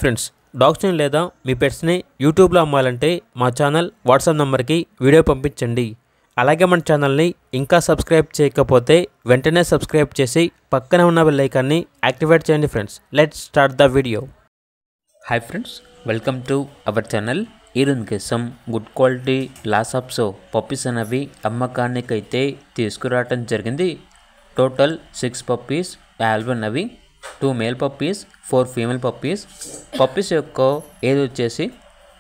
Friends, డాగ్స్ని లేదా మీ పెట్స్ని యూట్యూబ్లో అమ్మాలంటే మా ఛానల్ వాట్సాప్ నెంబర్కి వీడియో పంపించండి. అలాగే మన ఛానల్ని ఇంకా సబ్స్క్రైబ్ చేయకపోతే వెంటనే సబ్స్క్రైబ్ చేసి పక్కన ఉన్న బెల్ ఐకాన్ని యాక్టివేట్ చేయండి. Friends, let's start the video. Hi friends, welcome to our channel. ఈరోజు కోసం గుడ్ క్వాలిటీ లాసాప్సో పప్పీస్ అనేవి అమ్మకానికైతే తీసుకురావటం జరిగింది. టోటల్ 6 పప్పీస్ అవైలబుల్ ఉన్నవి. 2 male puppies, 4 female puppies. Puppies యొక్క ఏజ్ వచ్చేసి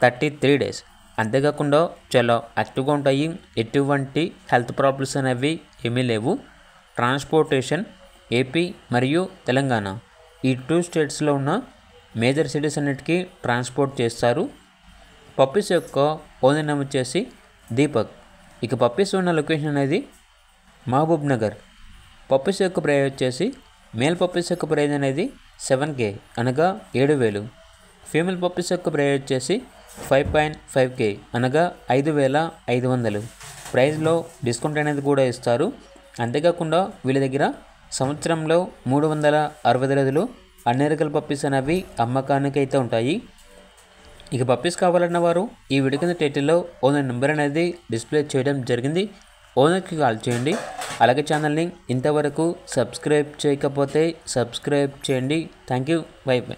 33 డేస్. అంతేకాకుండా చాలా యాక్టివ్గా ఉంటాయి. ఎటువంటి హెల్త్ ప్రాబ్లమ్స్ అనేవి ఏమీ లేవు. ట్రాన్స్పోర్టేషన్ ఏపీ మరియు తెలంగాణ ఈ 2 స్టేట్స్లో ఉన్న మేజర్ సిటీస్ అన్నిటికీ ట్రాన్స్పోర్ట్ చేస్తారు. పప్పీస్ యొక్క ఓనర్ నేమ్ వచ్చేసి దీపక్. ఇక పప్పీస్ ఉన్న లొకేషన్ అనేది మహబూబ్ నగర్. పప్పీస్ యొక్క ప్రైస్ వచ్చేసి మేల్ పప్పీస్ యొక్క ప్రైజ్ అనేది 7K అనగా 7,000. ఫీమేల్ పప్పీస్ యొక్క ప్రైజ్ వచ్చేసి 5.5K అనగా 5,500. ప్రైజ్లో డిస్కౌంట్ అనేది కూడా ఇస్తారు. అంతేకాకుండా వీళ్ళ దగ్గర సంవత్సరంలో 360 రోజులు అన్ని రకాల పప్పీస్ అనేవి అమ్మకానికి అయితే ఉంటాయి. ఇక పప్పీస్ కావాలన్న వారు ఈ వీడియో కింద టైటిల్లో ఓనర్ నెంబర్ అనేది డిస్ప్లే చేయడం జరిగింది. ఓనర్కి కాల్ చేయండి. అలాగే ఛానల్ని ఇంతవరకు సబ్స్క్రైబ్ చేయకపోతే సబ్స్క్రైబ్ చేయండి. Thank you. By by.